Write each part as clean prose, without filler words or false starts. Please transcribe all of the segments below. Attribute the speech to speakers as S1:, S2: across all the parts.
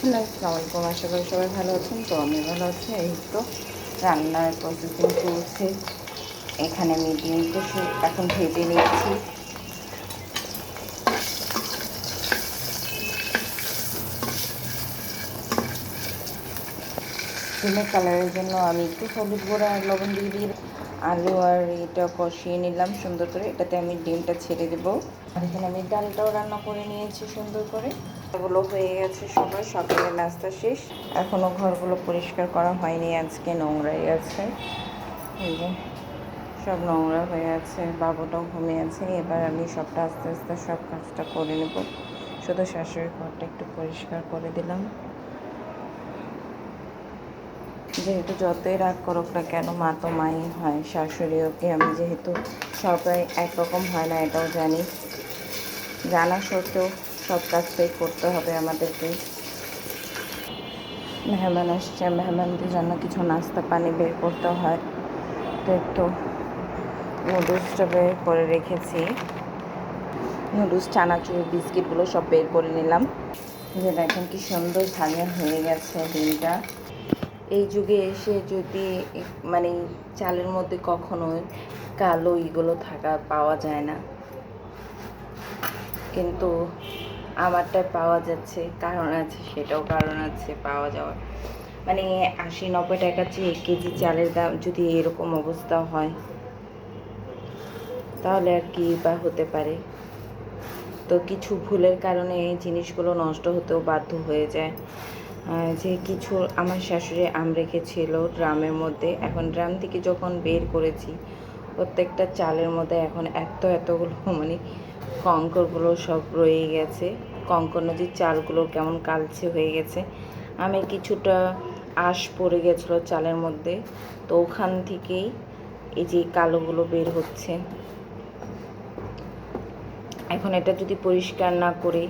S1: আসসালামু আলাইকুম, আশা করি সবাই ভালো আছেন। তো আমি ভালো আছি। এই তো রান্নার প্রসেসিং চলছে। এখানে আমি ডিমটা এখন ভেজে নিচ্ছি। ডিমের কালারের জন্য আমি একটু হলুদ গুঁড়া আর লবণ দিয়ে আলু আর এটা কষিয়ে নিলাম সুন্দর করে। এটাতে আমি ডিমটা ছেড়ে দেবো। আর এখানে আমি ডালটাও রান্না করে নিয়েছি সুন্দর করে। এগুলো হয়ে গেছে, সকালের নাস্তা শেষ। এখনও ঘরগুলো পরিষ্কার করা হয়নি, আজকে নোংরাই আছে। এই যে সব নোংরা হয়ে আছে, বাবুটাও ঘুমিয়ে আছে। এবার আমি সবটা আস্তে আস্তে সব কাজটা করে নেব। শুধু শাশুড়ির ঘরটা একটু পরিষ্কার করে দিলাম। যেহেতু যতই রাগ করুক না কেন, মা তো মাই হয়, শাশুড়িও কি আমি যেহেতু সবাই একরকম হয় না, এটাও জানি। জানা সত্ত্বেও সব কাজটাই করতে হবে আমাদেরকে। মেহমান আসছে, মেহমানদের জন্য কিছু নাস্তা পানি বের করতে হয়। তো একটু নুডলসটা বের করে রেখেছি। নুডলস, চানাচুর, বিস্কিটগুলো সব বের করে নিলাম। যে দেখেন কি সুন্দর ভাঙা হয়ে গেছে ডিমটা। এই যুগে এসে যদি মানে চালের মধ্যে কখনো কালো এগুলো থাকা পাওয়া যায় না, কিন্তু আমারটায় পাওয়া যাচ্ছে, কারণ আছে, সেটাও কারণ আছে পাওয়া যাওয়ার। মানে 80-90 টাকা চেয়ে 1 কেজি চালের দাম যদি এরকম অবস্থা হয়, তাহলে আর কি বা হতে পারে। তো কিছু ভুলের কারণে এই জিনিসগুলো নষ্ট হতেও বাধ্য হয়ে যায়। যে কিছু আমার শাশুড়ি আম রেখেছিল ড্রামের মধ্যে, এখন ড্রাম থেকে যখন বের করেছি, প্রত্যেকটা চালের মধ্যে এখন এতগুলো মানে কঙ্করগুলো সব রয়ে গেছে। কঙ্কর নদীর চালগুলো কেমন কালচে হয়ে গেছে। আমি কিছুটা আঁশ পড়ে গেছিলো চালের মধ্যে, তো ওখান থেকেই এই যে কালোগুলো বের হচ্ছে। এখন এটা যদি পরিষ্কার না করি,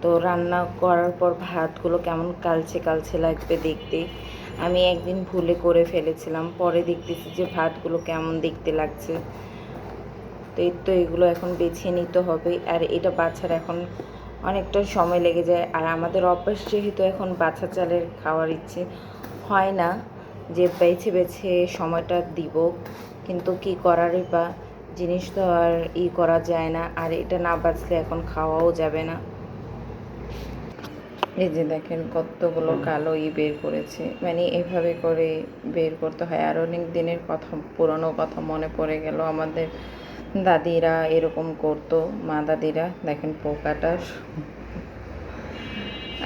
S1: তো রান্না করার পর ভাতগুলো কেমন কালচে কালচে লাগবে দেখতে। আমি একদিন ভুলে করে ফেলেছিলাম, পরে দেখতেছি যে ভাতগুলো কেমন দেখতে লাগছে। তো এগুলো এখন বেছে নিতে হবে। আর এটা বাছার এখন অনেকটা সময় লেগে যায়। আর আমাদের অভ্যাস যেহেতু এখন বাছা চালের খাওয়ার ইচ্ছে হয় না যে বেছে বেছে সময়টা দিব, কিন্তু কি করারই বা, জিনিস তো আর করা যায় না। আর এটা না বাছলে এখন খাওয়াও যাবে না। এই যে দেখেন কতগুলো কালো বের করেছে, মানে এভাবে করে বের করতে হয়। আর অনেক দিনের কথা, পুরনো কথা মনে পড়ে গেল। আমাদের দাদিরা এরকম করতো, মা দাদিরা। দেখেন পোকাটা,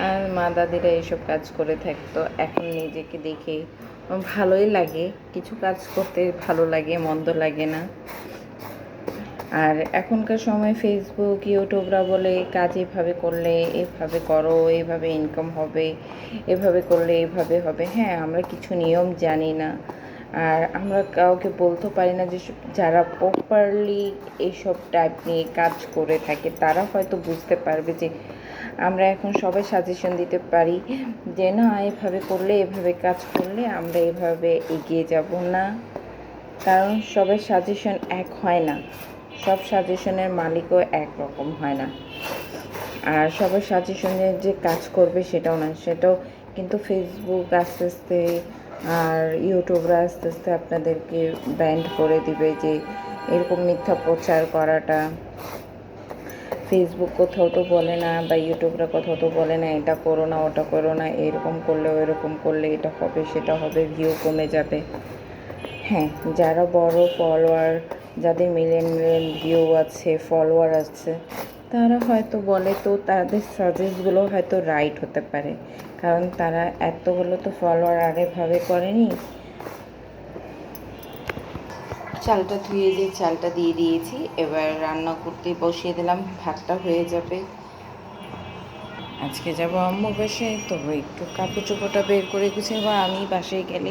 S1: আর মা দাদিরা এইসব কাজ করে থাকতো। এখন নিজেকে দেখে ভালোই লাগে, কিছু কাজ করতে ভালো লাগে, মন্দ লাগে না। আর এখনকার সময় ফেসবুক, ইউটিউবরা বলে কাজ এভাবে করলে এভাবে করো, এভাবে ইনকাম হবে, এভাবে করলে এভাবে হবে। হ্যাঁ, আমরা কিছু নিয়ম জানি না, আর আমরা কাউকে বলতে পারি না। যে যারা প্রপারলি এইসব টাইপ নিয়ে কাজ করে থাকে, তারা হয়তো বুঝতে পারবে যে আমরা এখন সবাই সাজেশন দিতে পারি যে না, এভাবে করলে, এভাবে কাজ করলে আমরা এভাবে এগিয়ে যাব না। কারণ সবার সাজেশন এক হয় না, সব সাজেশনের মালিকও একরকম হয় না। আর সবার সাজেশনে যে কাজ করবে সেটাও না, সেটাও কিন্তু ফেসবুক আস্তে আস্তে আর ইউটিউবরা আস্তে আস্তে আপনাদেরকে ব্যান্ড করে দিবে যে এরকম মিথ্যা প্রচার করাটা। ফেসবুক কোথাও তো বলে না, বা ইউটিউবরা কোথাও তো বলে না এটা করো না, ওটা করো না, এরকম করলে ওইরকম করলে এটা হবে সেটা হবে, ভিউ কমে যাবে। হ্যাঁ, যারা বড় ফলোয়ার, যাদের মিলিয়ন মিলিয়ন ভিউ আছে, ফলোয়ার আছে, তারা হয়তো বলে, তো তাদের সাজেস্টগুলো হয়তো রাইট হতে পারে, কারণ তারা এতগুলো তো ফলোয়ার আরেকভাবে করেনি। চালটা ধুয়ে দিয়ে চালটা দিয়ে দিয়েছি, এবার রান্না করতে বসিয়ে দিলাম। ভাতটা হয়ে যাবে। আজকে যাব আম্মুর বাসায়, তো একটু কাপড় চোপড়টা বের করে গুছাবো। আমি বাসায় গেলে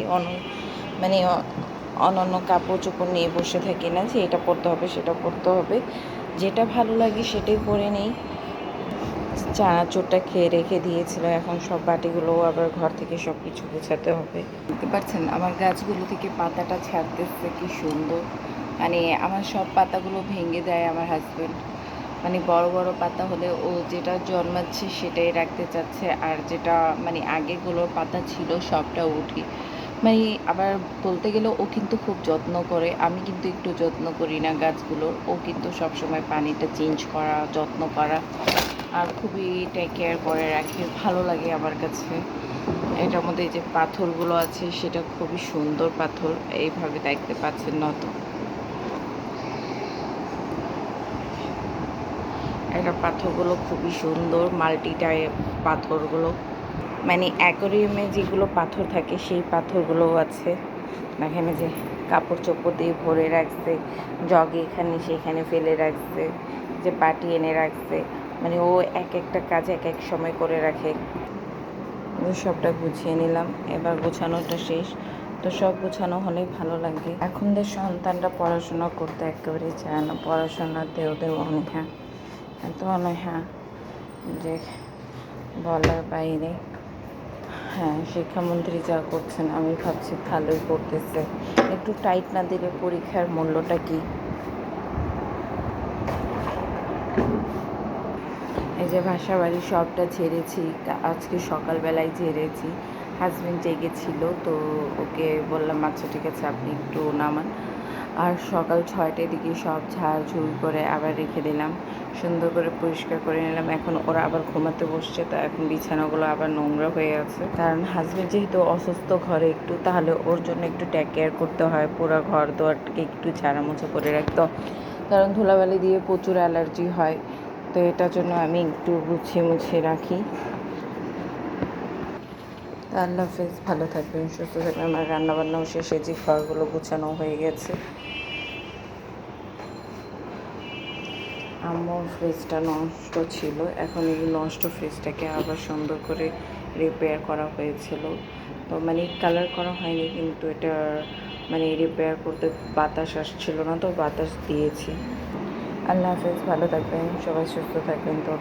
S1: মানে অনন্য কাপড় চোপড় নিয়ে বসে থাকি না যে এটা পরতে হবে সেটা পরতে হবে, যেটা ভালো লাগে সেটাই পরে নেই। চানাচুরটা খেয়ে রেখে দিয়েছিল, এখন সব বাটিগুলো আবার ঘর থেকে সব কিছু গোছাতে হবে। দেখতে পাচ্ছেন আমার গাছগুলো থেকে পাতাটা ছাড়তেছে কি সুন্দর। মানে আমার সব পাতাগুলো ভেঙে দেয় আমার হাজব্যান্ড। মানে বড় বড় পাতা হলে ও যেটা জন্মাচ্ছে সেটাই রাখতে চাচ্ছে, আর যেটা মানে আগেগুলোর পাতা ছিল সবটা উঠি। মানে আবার বলতে গেলে ও কিন্তু খুব যত্ন করে, আমি কিন্তু একটু যত্ন করি না গাছগুলোর। ও কিন্তু সবসময় পানিটা চেঞ্জ করা, যত্ন করা আর খুবই টেক কেয়ার করে রাখে, ভালো লাগে আমার কাছে। এটার মধ্যে যে পাথরগুলো আছে সেটা খুবই সুন্দর পাথর, এইভাবে দেখতে পাচ্ছেন নত। এটা পাথরগুলো খুবই সুন্দর, মাল্টি টাইপ পাথরগুলো, মানে অ্যাকোরিয়ামে যেগুলো পাথর থাকে সেই পাথরগুলোও আছে। এখানে যে কাপড় চোপড় দিয়ে ভরে রাখছে, জগে এখানে সেখানে ফেলে রাখছে, যে বাটি এনে রাখছে, মানে ও এক একটা কাজ এক এক সময় করে রাখে। সবটা গুছিয়ে নিলাম, এবার গোছানোটা শেষ। তো সব গোছানো হলেই ভালো লাগে। এখনদের সন্তানরা পড়াশোনা করতে একেবারেই চায় না, পড়াশোনাতে ওদের অনীহা, এত অনীহা যে বলার বাইরে। হ্যাঁ, শিক্ষামন্ত্রী যা করছেন আমি ভাবছি ভালোই করতেছে, একটু টাইট না দিলে পরীক্ষার মূল্যটা কী। এই যে বাসা বাড়ি সবটা ঝেড়েছি, আজকে সকালবেলায় ঝেড়েছি। হাজব্যান্ড জেগেছিল, তো ওকে বললাম আচ্ছা ঠিক আছে আপনি একটু নামান। আর সকাল 6টার দিকে সব ঝাড়ঝুড় করে আবার রেখে দিলাম, সুন্দর করে পরিষ্কার করে নিলাম। এখন ওরা আবার ঘুমাতে বসছে, তো এখন বিছানাগুলো আবার নোংরা হয়ে আছে, কারণ হাজব্যান্ড যেহেতু অসুস্থ ঘরে একটু, তাহলে ওর জন্য একটু টেক কেয়ার করতে হয়, পুরো ঘর দোয়ারটাকে একটু ঝাড়ামোছা করে রাখতে, কারণ ধুলাবালি দিয়ে প্রচুর অ্যালার্জি হয়। তো এটার জন্য আমি একটু গুছিয়ে মুছিয়ে রাখি। তো আল্লাহ হাফেজ, ভালো থাকবেন, সুস্থ থাকবেন। আমার রান্নাবান্নাও শেষে, যে ঘরগুলো গুছানো হয়ে গেছে। আমার ফ্রিজটা নষ্ট ছিল, এখন এই নষ্ট ফ্রিজটাকে আবার সুন্দর করে রিপেয়ার করা হয়েছিল। তো মানে কালার করা হয়নি, কিন্তু এটা মানে রিপেয়ার করতে বাতাস আসছিল না, তো বাতাস দিয়েছি। আল্লাহ হাফেজ, ভালো থাকবেন সবাই, সুস্থ থাকবেন। তো